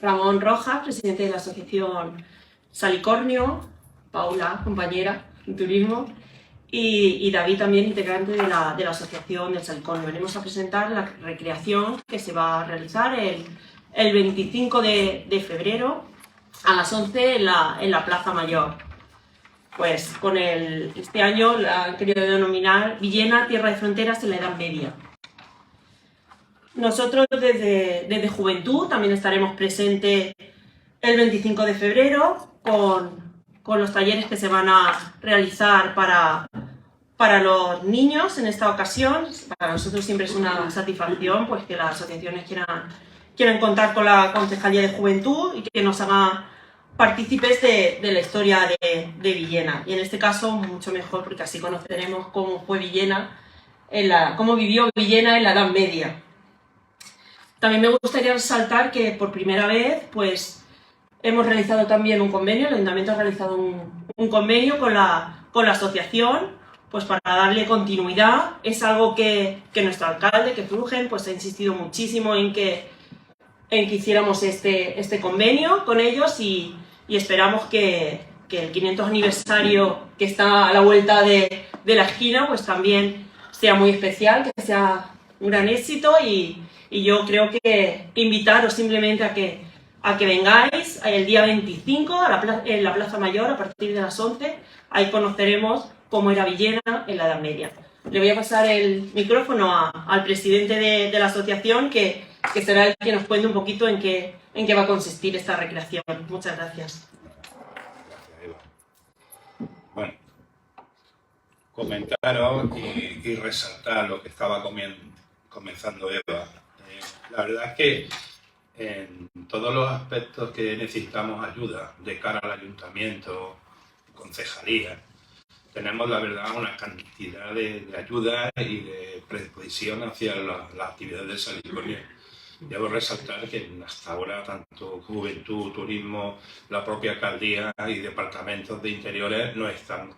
Ramón Rojas, presidente de la asociación Salicornio, Paula, compañera en turismo, y David también, integrante de la asociación del Salicornio. Venimos a presentar la recreación que se va a realizar el 25 de febrero a las 11 en la Plaza Mayor. Pues este año la han querido denominar Villena, tierra de fronteras en la Edad Media. Nosotros desde Juventud también estaremos presentes el 25 de febrero con los talleres que se van a realizar para los niños en esta ocasión. Para nosotros siempre es una satisfacción pues, que las asociaciones quieran contar con la Concejalía de Juventud y que nos haga partícipes de la historia de Villena. Y en este caso mucho mejor porque así conoceremos cómo fue Villena, cómo vivió Villena en la Edad Media. También me gustaría resaltar que por primera vez pues, hemos realizado también un convenio, el Ayuntamiento ha realizado un convenio con la asociación pues para darle continuidad. Es algo que nuestro alcalde, que Frugen, pues ha insistido muchísimo en que hiciéramos este convenio con ellos y esperamos que el 500 aniversario que está a la vuelta de la esquina pues también sea muy especial, que sea un gran éxito y yo creo que invitaros simplemente a que vengáis el día 25 en la Plaza Mayor a partir de las 11. Ahí conoceremos cómo era Villena en la Edad Media. Le voy a pasar el micrófono al presidente de la asociación que será el que nos cuente un poquito en qué va a consistir esta recreación. Muchas gracias. Bueno, comentaros y resaltar lo que estaba comenzando Eva. La verdad es que en todos los aspectos que necesitamos ayuda de cara al ayuntamiento, concejalía, tenemos la verdad una cantidad de ayuda y de predisposición hacia las actividades del Salicornio. Debo resaltar que hasta ahora tanto Juventud, Turismo, la propia alcaldía y departamentos de interiores nos están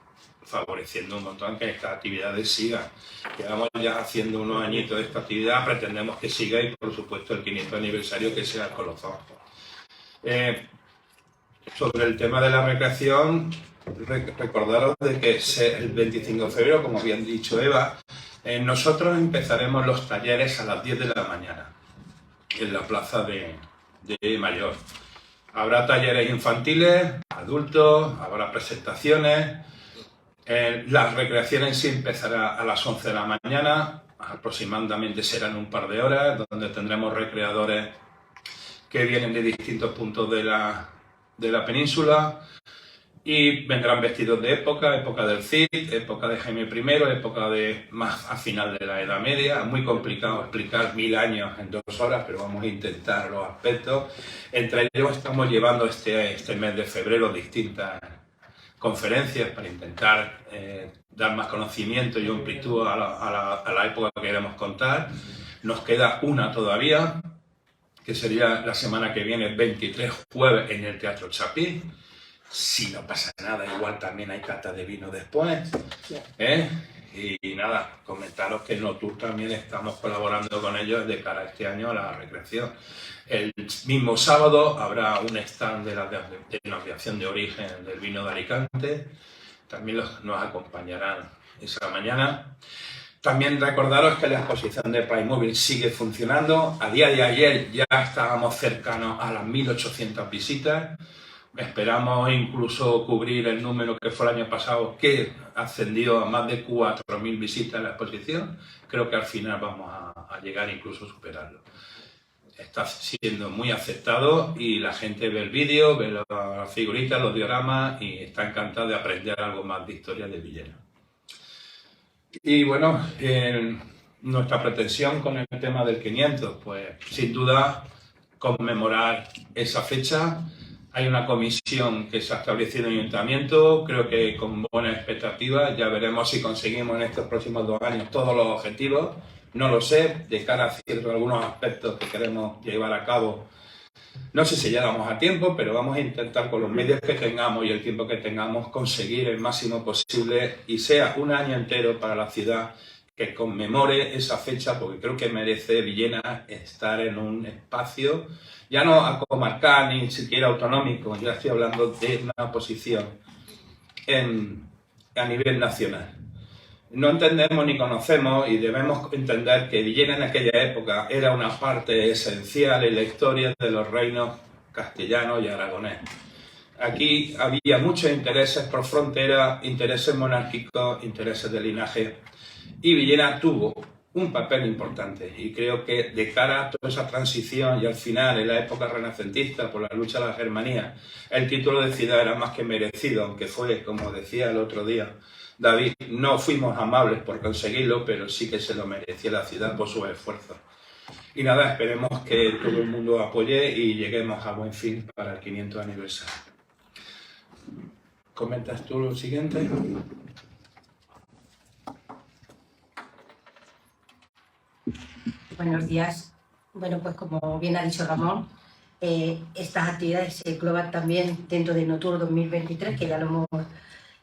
favoreciendo un montón que estas actividades sigan. Llevamos ya haciendo unos añitos de esta actividad, pretendemos que siga y por supuesto el 500 aniversario que sea colosal. Sobre el tema de la recreación, recordaros de que el 25 de febrero, como bien dicho Eva, nosotros empezaremos los talleres a las 10 de la mañana en la plaza de Mayor. Habrá talleres infantiles, adultos, habrá presentaciones. La recreación en sí empezará a las 11 de la mañana, aproximadamente serán un par de horas, donde tendremos recreadores que vienen de distintos puntos de la península y vendrán vestidos de época del Cid, época de Jaime I, época más a final de la Edad Media. Es muy complicado explicar 1000 años en 2 horas, pero vamos a intentar los aspectos. Entre ellos estamos llevando este mes de febrero distintas conferencias para intentar dar más conocimiento y amplitud a la época que queremos contar. Nos queda una todavía, que sería la semana que viene, 23 jueves, en el Teatro Chapí. Si no pasa nada, igual también hay cata de vino después. Y nada, comentaros que en Notur también estamos colaborando con ellos de cara a este año a la recreación. El mismo sábado habrá un stand de la denominación de origen del vino de Alicante. También nos acompañarán esa mañana. También recordaros que la exposición de Playmobil sigue funcionando. A día de ayer ya estábamos cercanos a las 1800 visitas. Esperamos incluso cubrir el número que fue el año pasado, que ascendió a más de 4000 visitas en la exposición. Creo que al final vamos a llegar incluso a superarlo. Está siendo muy aceptado y la gente ve el vídeo, ve las figuritas, los dioramas y está encantada de aprender algo más de historia de Villena. Y bueno, nuestra pretensión con el tema del 500, pues sin duda conmemorar esa fecha. Hay una comisión que se ha establecido en el Ayuntamiento, creo que con buenas expectativas. Ya veremos si conseguimos en estos próximos 2 años todos los objetivos. No lo sé, de cara a algunos aspectos que queremos llevar a cabo. No sé si llegamos a tiempo, pero vamos a intentar con los medios que tengamos y el tiempo que tengamos conseguir el máximo posible y sea un año entero para la ciudad que conmemore esa fecha, porque creo que merece Villena estar en un espacio, ya no comarcal ni siquiera autonómico, yo estoy hablando de una posición a nivel nacional. No entendemos ni conocemos y debemos entender que Villena en aquella época era una parte esencial en la historia de los reinos castellano y aragonés. Aquí había muchos intereses por frontera, intereses monárquicos, intereses de linaje, y Villena tuvo un papel importante, y creo que de cara a toda esa transición y al final, en la época renacentista, por la lucha de la Germanía, el título de ciudad era más que merecido, aunque fue, como decía el otro día David, no fuimos amables por conseguirlo, pero sí que se lo merecía la ciudad por sus esfuerzos. Y nada, esperemos que todo el mundo apoye y lleguemos a buen fin para el 500 aniversario. ¿Comentas tú lo siguiente? Buenos días. Bueno, pues como bien ha dicho Ramón, estas actividades se engloban también dentro de Notour 2023, que ya lo hemos,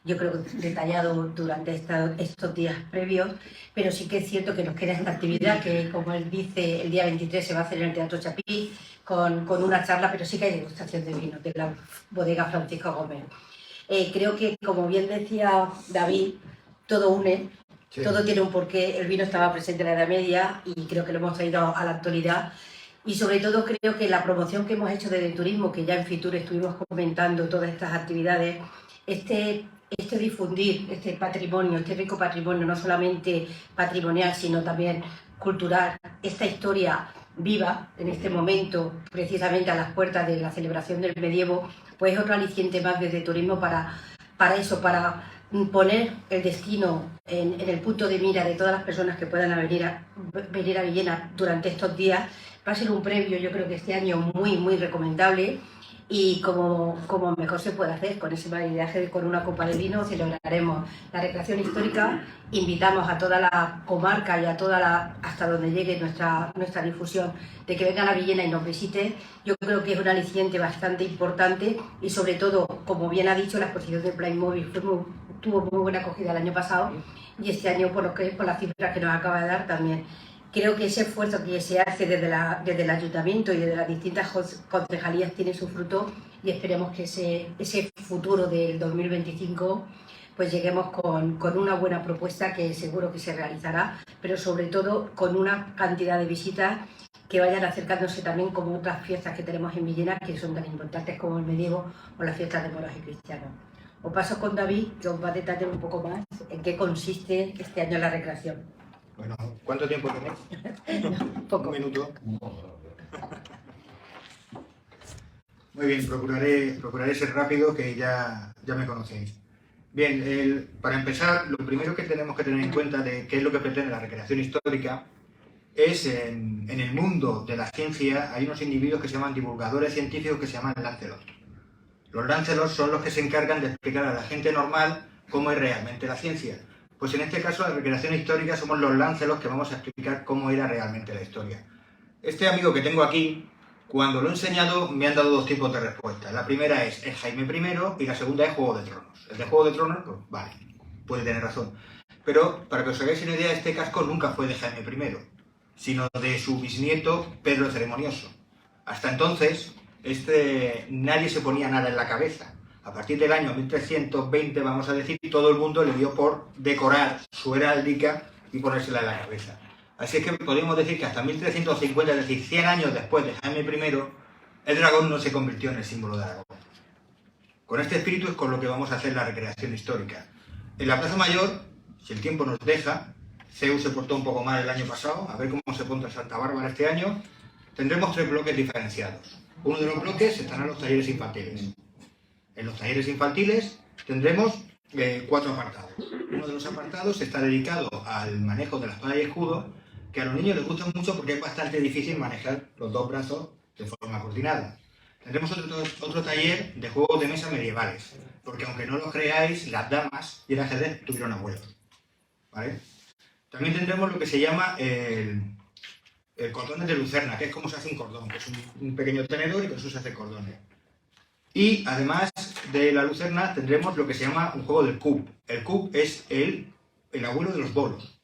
yo creo, detallado durante estos días previos, pero sí que es cierto que nos queda esta actividad que, como él dice, el día 23 se va a hacer en el Teatro Chapí con una charla, pero sí que hay degustación de vino de la bodega Francisco Gómez. Creo que, como bien decía David, todo une. Sí. Todo tiene un porqué, el vino estaba presente en la Edad Media y creo que lo hemos traído a la actualidad. Y sobre todo creo que la promoción que hemos hecho desde el turismo, que ya en Fitur estuvimos comentando todas estas actividades, este difundir este patrimonio, este rico patrimonio, no solamente patrimonial, sino también cultural, esta historia viva en este momento, precisamente a las puertas de la celebración del medievo, pues es otro aliciente más desde el turismo para poner el destino en el punto de mira de todas las personas que puedan venir a Villena durante estos días. Va a ser un previo, yo creo que este año muy, muy recomendable, y como mejor se puede hacer, con ese maridaje con una copa de vino, celebraremos la recreación histórica. Invitamos a toda la comarca y a hasta donde llegue nuestra difusión, de que vengan a Villena y nos visiten. Yo creo que es un aliciente bastante importante y, sobre todo, como bien ha dicho, la exposición de Playmobil tuvo muy buena acogida el año pasado, y este año, por las cifras que nos acaba de dar, también. Creo que ese esfuerzo que se hace desde el ayuntamiento y desde las distintas concejalías tiene su fruto, y esperemos que ese futuro del 2025 pues lleguemos con una buena propuesta que seguro que se realizará, pero sobre todo con una cantidad de visitas que vayan acercándose también como otras fiestas que tenemos en Villena, que son tan importantes como el medievo o las fiestas de moros y cristianos. Os paso con David, que os va a detallar un poco más en qué consiste este año la recreación. Bueno, ¿cuánto tiempo tenéis? Poco. Un minuto. Muy bien, procuraré ser rápido, que ya me conocéis. Bien, para empezar, lo primero que tenemos que tener en cuenta de qué es lo que pretende la recreación histórica es, en el mundo de la ciencia, hay unos individuos que se llaman divulgadores científicos, que se llaman Lancelot. Los Lancelot son los que se encargan de explicar a la gente normal cómo es realmente la ciencia. Pues en este caso, la recreación histórica, somos los Lancelot que vamos a explicar cómo era realmente la historia. Este amigo que tengo aquí, cuando lo he enseñado, me han dado dos tipos de respuestas. La primera es Jaime I y la segunda es Juego de Tronos. El de Juego de Tronos, pues vale, puede tener razón. Pero, para que os hagáis una idea, este casco nunca fue de Jaime I, sino de su bisnieto Pedro el Ceremonioso. Hasta entonces, nadie se ponía nada en la cabeza. A partir del año 1320, vamos a decir, todo el mundo le dio por decorar su heráldica y ponérsela en la cabeza. Así es que podemos decir que hasta 1350, es decir, 100 años después de Jaime I, el dragón no se convirtió en el símbolo de Aragón. Con este espíritu es con lo que vamos a hacer la recreación histórica. En la Plaza Mayor, si el tiempo nos deja, CEU se portó un poco mal el año pasado, a ver cómo se pone Santa Bárbara este año, tendremos 3 bloques diferenciados. Uno de los bloques estarán los talleres infantiles. En los talleres infantiles tendremos 4 apartados. Uno de los apartados está dedicado al manejo de la espada y escudo, que a los niños les gusta mucho porque es bastante difícil manejar los dos brazos de forma coordinada. Tendremos otro taller de juegos de mesa medievales, porque aunque no lo creáis, las damas y el ajedrez tuvieron abuelos, ¿vale? También tendremos lo que se llama el cordón de lucerna, que es como se hace un cordón, que es un pequeño tenedor y con eso se hace cordones. Y además de la lucerna tendremos lo que se llama un juego del cub. El cub es el abuelo de los bolos.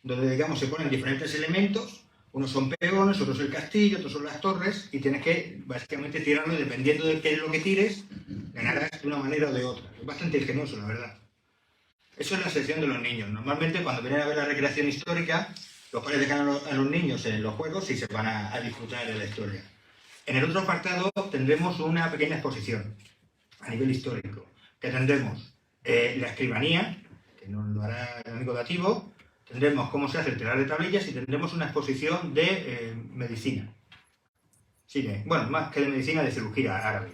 donde, digamos, se ponen diferentes elementos. Unos son peones, otros el castillo, otros son las torres, y tienes que, básicamente, tirarlo, y dependiendo de qué es lo que tires, ganarás de una manera o de otra. Es bastante ingenioso, la verdad. Eso es la sección de los niños. Normalmente, cuando vienen a ver la recreación histórica, los padres dejan a los niños en los juegos y se van a disfrutar de la historia. En el otro apartado tendremos una pequeña exposición a nivel histórico, que tendremos la escribanía, que nos lo hará el amigo Dativo, tendremos cómo se hace el telar de tablillas y tendremos una exposición de medicina. Sí, bueno, más que de medicina, de cirugía árabe.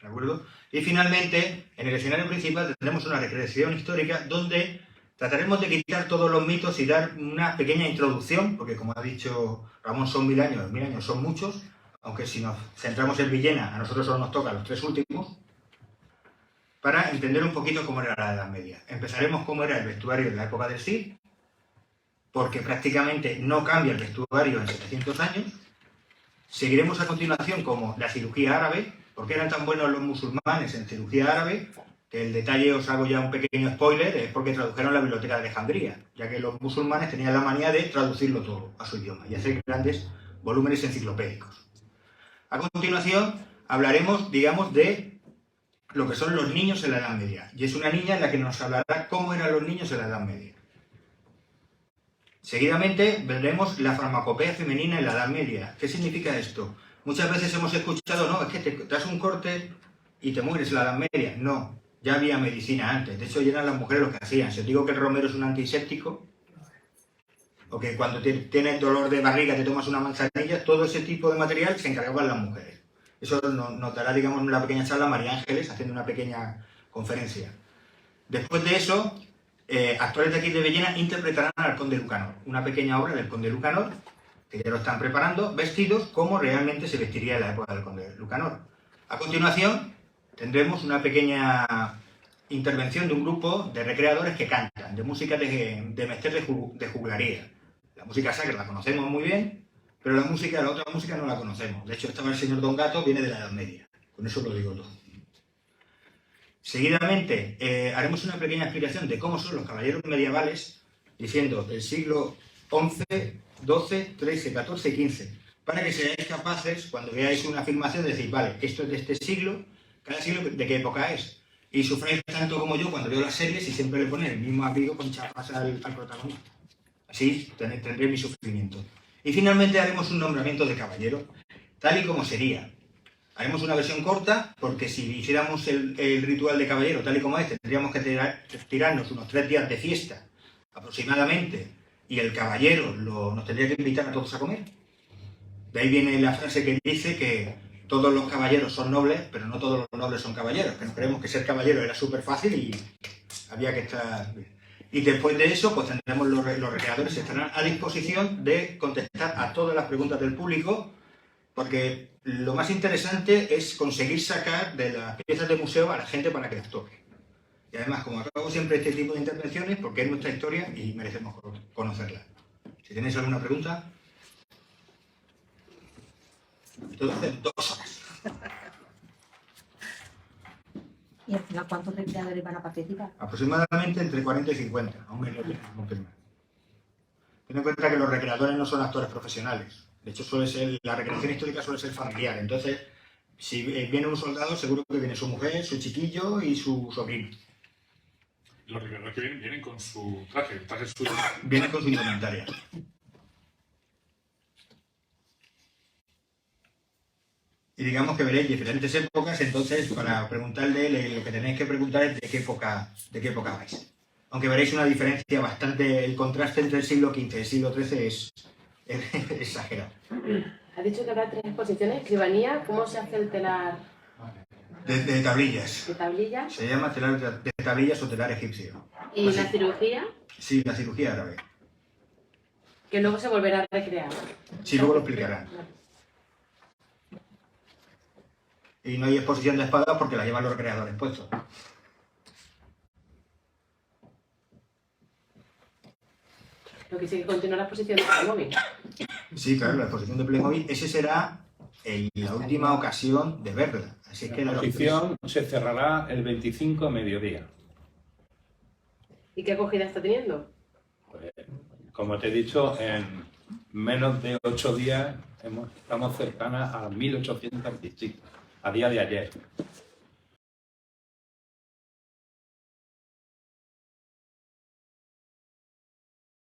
¿De acuerdo? Y finalmente, en el escenario principal tendremos una recreación histórica donde trataremos de quitar todos los mitos y dar una pequeña introducción, porque como ha dicho Ramón, son 1000 años son muchos, aunque si nos centramos en Villena, a nosotros solo nos toca los 3 últimos, para entender un poquito cómo era la Edad Media. Empezaremos cómo era el vestuario en la época del Cid, porque prácticamente no cambia el vestuario en 700 años. Seguiremos a continuación como la cirugía árabe, porque eran tan buenos los musulmanes en cirugía árabe, que el detalle, os hago ya un pequeño spoiler, es porque tradujeron la biblioteca de Alejandría, ya que los musulmanes tenían la manía de traducirlo todo a su idioma y hacer grandes volúmenes enciclopédicos. A continuación hablaremos, digamos, de lo que son los niños en la Edad Media, y es una niña en la que nos hablará cómo eran los niños en la Edad Media. Seguidamente veremos la farmacopea femenina en la Edad Media. ¿Qué significa esto? Muchas veces hemos escuchado, no, es que te das un corte y te mueres en la Edad Media. No, ya había medicina antes. De hecho, ya eran las mujeres lo que hacían. Si os digo que el romero es un antiséptico, o que cuando tienes dolor de barriga te tomas una manzanilla, todo ese tipo de material se encargaban las mujeres. Eso nos dará, digamos, en una pequeña charla María Ángeles, haciendo una pequeña conferencia. Después de eso, actores de aquí de Villena interpretarán al Conde Lucanor, una pequeña obra del Conde Lucanor, que ya lo están preparando, vestidos como realmente se vestiría en la época del Conde Lucanor. A continuación, tendremos una pequeña intervención de un grupo de recreadores que cantan, de música de Mester de juglaría. La música sacra la conocemos muy bien, pero la otra música no la conocemos. De hecho, estaba el señor Don Gato, viene de la Edad Media. Con eso lo digo todo. Seguidamente, haremos una pequeña explicación de cómo son los caballeros medievales, diciendo el siglo XI, XII, XIII, XIV y XV, para que seáis capaces, cuando veáis una filmación, de decir, vale, esto es de este siglo, cada siglo de qué época es. Y sufráis tanto como yo cuando veo las series y siempre le ponen el mismo abrigo con chapas al protagonista. Así tendré mi sufrimiento. Y finalmente haremos un nombramiento de caballero, tal y como sería. Haremos una versión corta, porque si hiciéramos el ritual de caballero tal y como es, tendríamos que tirarnos unos 3 días de fiesta, aproximadamente, y el caballero nos tendría que invitar a todos a comer. De ahí viene la frase que dice que todos los caballeros son nobles, pero no todos los nobles son caballeros, que nos creemos que ser caballero era súper fácil y había que estar bien. Y después de eso, pues tendremos los recreadores, estarán a disposición de contestar a todas las preguntas del público, porque lo más interesante es conseguir sacar de las piezas de museo a la gente para que las toque. Y además, como acabo siempre este tipo de intervenciones, porque es nuestra historia y merecemos conocerla. Si tenéis alguna pregunta... Entonces, 2 horas. ¿Y al final cuántos recreadores van a participar? Aproximadamente entre 40 y 50. Aún me lo tengo que confirmar. Ten en cuenta que los recreadores no son actores profesionales. De hecho, la recreación histórica suele ser familiar. Entonces, si viene un soldado, seguro que viene su mujer, su chiquillo y su sobrino. Los recreadores que vienen con su traje, el traje suyo. Vienen con su indumentaria. Y digamos que veréis diferentes épocas, entonces para preguntarle, lo que tenéis que preguntar es de qué época vais. Aunque veréis una diferencia bastante, el contraste entre el siglo XV y el siglo XIII es exagerado. Has dicho que habrá 3 exposiciones, escribanía, ¿cómo se hace el telar? De tablillas. ¿De tablillas? Se llama telar de tablillas o telar egipcio. ¿Y Así. la cirugía? Sí, la cirugía árabe. Que luego se volverá a recrear. Sí, luego lo explicarán. Y no hay exposición de espadas porque la llevan los recreadores puestos. Lo que sí que continúa la exposición de Playmobil. Sí, claro, la exposición de Playmobil, ese será la última ocasión de verla. Así es que La exposición se cerrará el 25 a mediodía. ¿Y qué acogida está teniendo? Pues, Como te he dicho, en menos de 8 días estamos cercanas a 1.800 visitas a día de ayer.